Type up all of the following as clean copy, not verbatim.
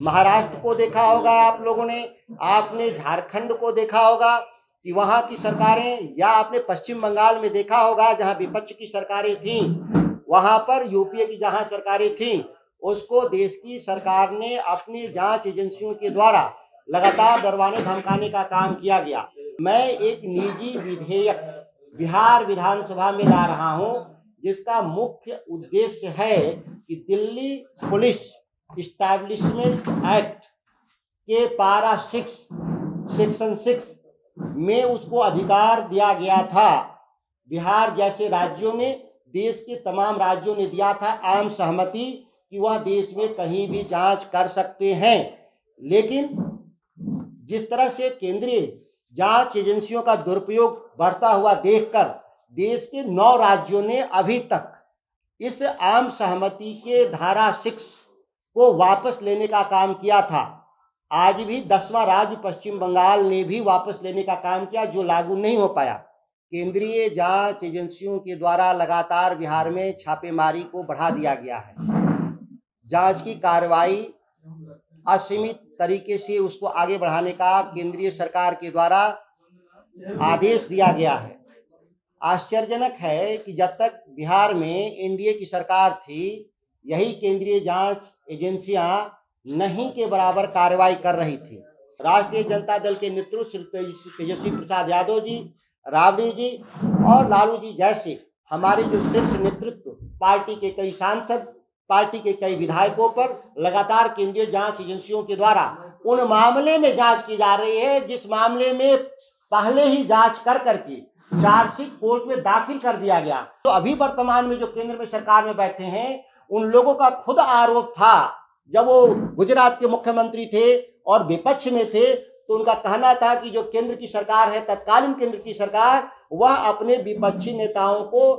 महाराष्ट्र को देखा होगा आप लोगों ने, आपने झारखंड को देखा होगा कि वहाँ की सरकारें, या आपने पश्चिम बंगाल में देखा होगा जहाँ विपक्ष की सरकारें थीं, वहाँ पर यूपीए की जहाँ सरकारें थीं, उसको देश की सरकार ने अपनी जांच एजेंसियों के द्वारा लगातार डरवाने धमकाने का काम किया गया। मैं एक निजी विधेयक बिहार विधानसभा में ला रहा हूँ, जिसका मुख्य उद्देश्य है कि दिल्ली पुलिस इस्टेब्लिशमेंट एक्ट के पारा 6 सेक्शन 6 में उसको अधिकार दिया गया था। बिहार जैसे राज्यों ने, देश के तमाम राज्यों ने दिया था आम सहमति कि वह देश में कहीं भी जांच कर सकते हैं। लेकिन जिस तरह से केंद्रीय जांच एजेंसियों का दुरुपयोग बढ़ता हुआ देखकर देश के 9 राज्यों ने अभी तक इस आम सहमति के धारा 6 को वापस लेने का काम किया था। आज भी 10वां राज्य पश्चिम बंगाल ने भी वापस लेने का काम किया, जो लागू नहीं हो पाया। केंद्रीय जांच एजेंसियों के द्वारा लगातार बिहार में छापेमारी को बढ़ा दिया गया है। जांच की कार्रवाई असीमित तरीके से उसको आगे बढ़ाने का केंद्रीय सरकार के द्वारा आदेश दिया गया है। आश्चर्यजनक है कि जब तक बिहार में एनडीए की सरकार थी, यही केंद्रीय जांच एजेंसियां नहीं के बराबर कार्रवाई कर रही थी। राष्ट्रीय जनता दल के नेतृत्व तेजस्वी प्रसाद यादव जी, राबड़ी जी और लालू जी जैसे हमारे जो शीर्ष नेतृत्व, पार्टी के कई सांसद, पार्टी के कई विधायकों पर लगातार केंद्रीय जांच एजेंसियों के द्वारा उन मामले में जांच की जा रही है जिस मामले में पहले ही जांच कर करके चार्जशीट कोर्ट में दाखिल कर दिया गया। तो अभी वर्तमान में जो केंद्र में सरकार में बैठे हैं, उन लोगों का खुद आरोप था, जब वो गुजरात के मुख्यमंत्री थे और विपक्ष में थे, तो उनका कहना था कि जो केंद्र की सरकार है, तत्कालीन केंद्र की सरकार, वह अपने विपक्षी नेताओं को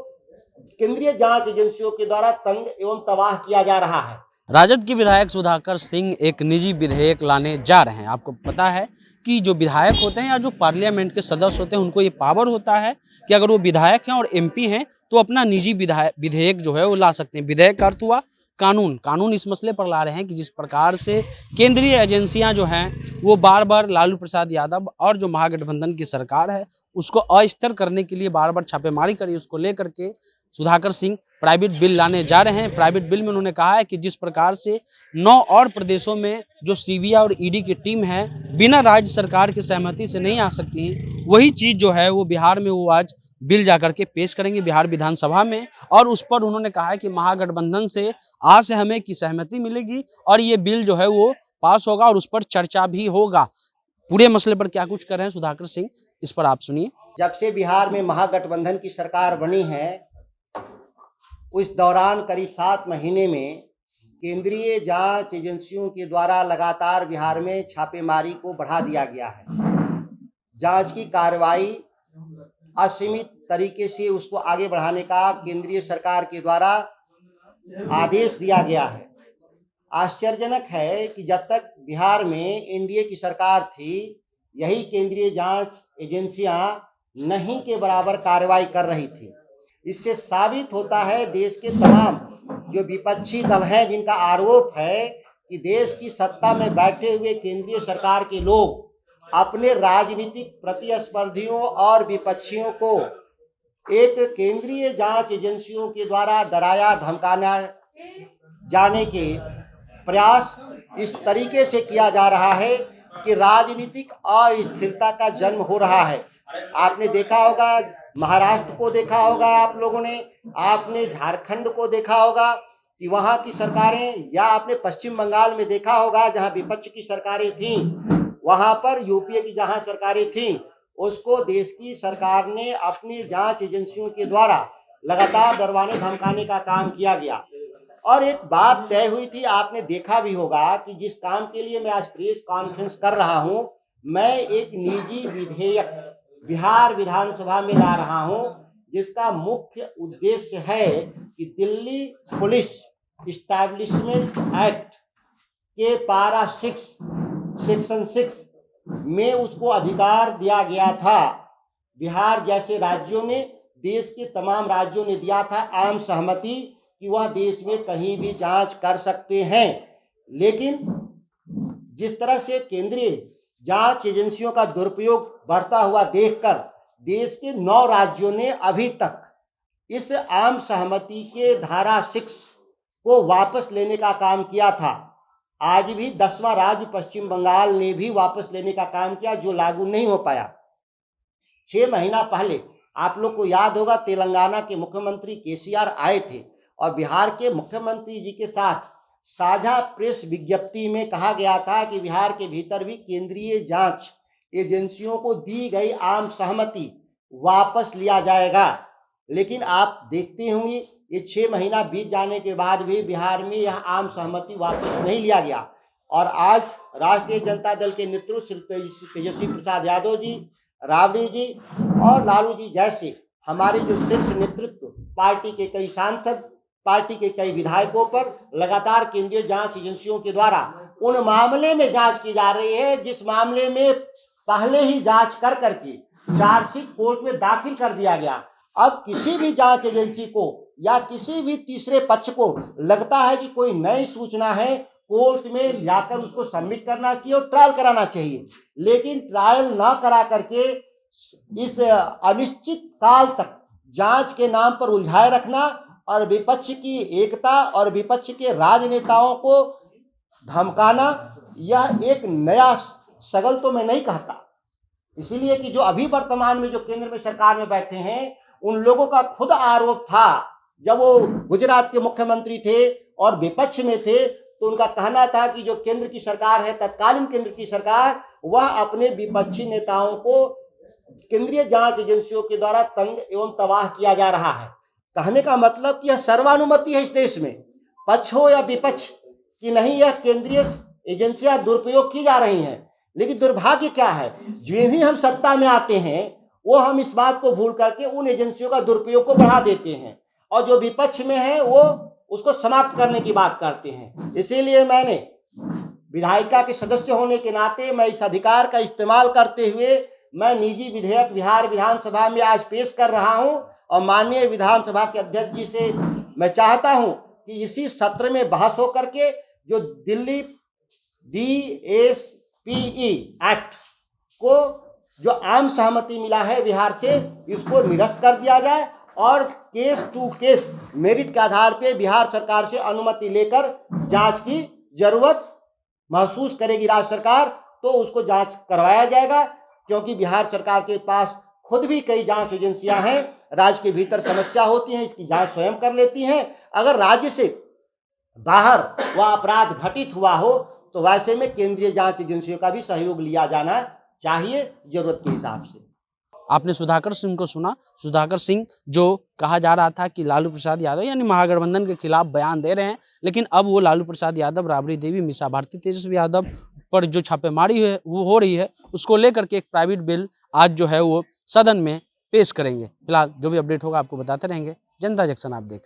केंद्रीय जांच एजेंसियों के द्वारा तंग एवं तबाह किया जा रहा है। राजद के विधायक सुधाकर सिंह एक निजी विधेयक लाने जा रहे हैं। आपको पता है कि जो विधायक होते हैं या जो पार्लियामेंट के सदस्य होते हैं, उनको ये पावर होता है कि अगर वो विधायक हैं और एमपी हैं तो अपना निजी विधेयक जो है वो ला सकते हैं। विधेयक का अर्थ हुआ कानून इस मसले पर ला रहे हैं कि जिस प्रकार से केंद्रीय एजेंसियां जो हैं वो बार बार लालू प्रसाद यादव और जो महागठबंधन की सरकार है उसको अस्थिर करने के लिए बार बार छापेमारी करी, उसको लेकर के सुधाकर सिंह प्राइवेट बिल लाने जा रहे हैं। प्राइवेट बिल में उन्होंने कहा है कि जिस प्रकार से 9 और प्रदेशों में जो सीबीआई और ईडी की टीम है बिना राज्य सरकार की सहमति से नहीं आ सकती हैं, वही चीज़ जो है वो बिहार में वो आज बिल जाकर के पेश करेंगे बिहार विधानसभा में। और उस पर उन्होंने कहा है कि महागठबंधन से आज से हमें की सहमति मिलेगी और ये बिल जो है वो पास होगा और उस पर चर्चा भी होगा। पूरे मसले पर क्या कुछ कर रहे हैं सुधाकर सिंह, इस पर आप सुनिए। जब से बिहार में महागठबंधन की सरकार बनी है, उस दौरान करीब 7 महीने में केंद्रीय जांच एजेंसियों के द्वारा लगातार बिहार में छापेमारी को बढ़ा दिया गया है। जांच की कार्रवाई असीमित तरीके से उसको आगे बढ़ाने का केंद्रीय सरकार के द्वारा आदेश दिया गया है। आश्चर्यजनक है कि जब तक बिहार में एनडीए की सरकार थी, यही केंद्रीय जांच एजेंसियां नहीं के बराबर कार्रवाई कर रही थी। इससे साबित होता है देश के तमाम जो विपक्षी दल हैं, जिनका आरोप है कि देश की सत्ता में बैठे हुए केंद्रीय सरकार के लोग अपने राजनीतिक प्रतिस्पर्धियों और विपक्षियों को एक केंद्रीय जांच एजेंसियों के द्वारा डराया धमकाना जाने के प्रयास इस तरीके से किया जा रहा है कि राजनीतिक अस्थिरता का जन्म हो रहा है। आपने देखा होगा, महाराष्ट्र को देखा होगा आप लोगों ने, आपने झारखंड को देखा होगा कि वहाँ की सरकारें, या आपने पश्चिम बंगाल में देखा होगा जहाँ विपक्ष की सरकारें थीं, वहाँ पर यूपीए की जहाँ सरकारें थीं, उसको देश की सरकार ने अपनी जांच एजेंसियों के द्वारा लगातार डरवाने धमकाने का काम किया गया। और एक बात तय हुई थी, आपने देखा भी होगा कि जिस काम के लिए मैं आज प्रेस कॉन्फ्रेंस कर रहा हूं, मैं एक निजी विधेयक बिहार विधानसभा में ला रहा हूं, जिसका मुख्य उद्देश्य है कि दिल्ली पुलिस इस्टेब्लिशमेंट एक्ट के पारा 6 सेक्शन 6 में उसको अधिकार दिया गया था। बिहार जैसे राज्यों ने, देश के तमाम राज्यों ने दिया था आम सहमति कि वह देश में कहीं भी जांच कर सकते हैं। लेकिन जिस तरह से केंद्रीय जांच एजेंसियों का दुरुपयोग बढ़ता हुआ देखकर देश के 9 राज्यों ने अभी तक इस आम सहमति के धारा 6 को वापस लेने का काम किया था। आज भी 10वां राज्य पश्चिम बंगाल ने भी वापस लेने का काम किया, जो लागू नहीं हो पाया। 6 महीना पहले आप लोग को याद होगा, तेलंगाना के मुख्यमंत्री केसीआर आए थे और बिहार के मुख्यमंत्री जी के साथ साझा प्रेस विज्ञप्ति में कहा गया था कि बिहार के भीतर भी केंद्रीय जांच एजेंसियों को दी गई आम सहमति वापस लिया जाएगा। लेकिन आप देखते होंगे ये 6 महीना बीत जाने के बाद भी बिहार में यह आम सहमति वापस नहीं लिया गया। और आज राष्ट्रीय जनता दल के नेतृत्व श्री तेजस्वी प्रसाद यादव जी, राबड़ी जी और लालू जी जैसे हमारे जो शीर्ष नेतृत्व, पार्टी के कई सांसद, पार्टी के कई विधायकों पर लगातार केंद्रीय जांच एजेंसियों के द्वारा उन मामले में जांच की जा रही है जिस मामले में पहले ही जांच कर करके चार्जशीट कोर्ट में दाखिल कर दिया गया। अब किसी भी जांच एजेंसी को या किसी भी तीसरे पक्ष को लगता है कि कोई नई सूचना है, कोर्ट में जाकर उसको सबमिट करना चाहिए और ट्रायल कराना चाहिए। लेकिन ट्रायल ना करा करके इस अनिश्चित काल तक जांच के नाम पर उलझाए रखना और विपक्ष की एकता और विपक्ष के राजनेताओं को धमकाना, यह एक नया सगल तो मैं नहीं कहता। इसीलिए कि जो अभी वर्तमान में जो केंद्र में सरकार में बैठे हैं, उन लोगों का खुद आरोप था, जब वो गुजरात के मुख्यमंत्री थे और विपक्ष में थे तो उनका कहना था कि जो केंद्र की सरकार है, तत्कालीन केंद्र की सरकार, वह अपने विपक्षी नेताओं को केंद्रीय जांच एजेंसियों के द्वारा तंग एवं तबाह किया जा रहा है। कहने का मतलब कि यह सर्वानुमति है इस देश में, पक्ष हो या विपक्ष कि नहीं, यह केंद्रीय एजेंसियां दुरुपयोग की जा रही हैं। लेकिन दुर्भाग्य क्या है, जो भी हम सत्ता में आते हैं वो हम इस बात को भूल करके उन एजेंसियों का दुरुपयोग को बढ़ा देते हैं और जो विपक्ष में है वो उसको समाप्त करने की बात करते हैं। इसीलिए मैंने विधायिका के सदस्य होने के नाते मैं इस अधिकार का इस्तेमाल करते हुए मैं निजी विधेयक बिहार विधानसभा में आज पेश कर रहा हूं और माननीय विधानसभा के अध्यक्ष जी से मैं चाहता हूं कि इसी सत्र में बहस हो करके जो दिल्ली DSPE एक्ट को जो आम सहमति मिला है बिहार से, इसको निरस्त कर दिया जाए और केस टू केस मेरिट के आधार पे बिहार सरकार से अनुमति लेकर जांच की जरूरत महसूस करेगी राज्य सरकार, तो उसको जांच करवाया जाएगा। क्योंकि बिहार सरकार के पास खुद भी कई जांच एजेंसियां हैं, राज्य के भीतर समस्या होती है, इसकी जांच स्वयं कर लेती हैं। अगर राज्य से बाहर वह अपराध घटित हुआ हो तो वैसे में केंद्रीय जांच एजेंसियों का भी सहयोग लिया जाना चाहिए जरूरत के हिसाब से। आपने सुधाकर सिंह को सुना। सुधाकर सिंह जो कहा जा रहा था कि लालू प्रसाद यादव यानी महागठबंधन के खिलाफ बयान दे रहे हैं, लेकिन अब वो लालू प्रसाद यादव, राबड़ी देवी, मीसा भारती, तेजस्वी यादव पर जो छापेमारी है वो हो रही है, उसको लेकर के एक प्राइवेट बिल आज जो है वो सदन में पेश करेंगे। फिलहाल जो भी अपडेट होगा आपको बताते रहेंगे। जनता जंक्शन आप देख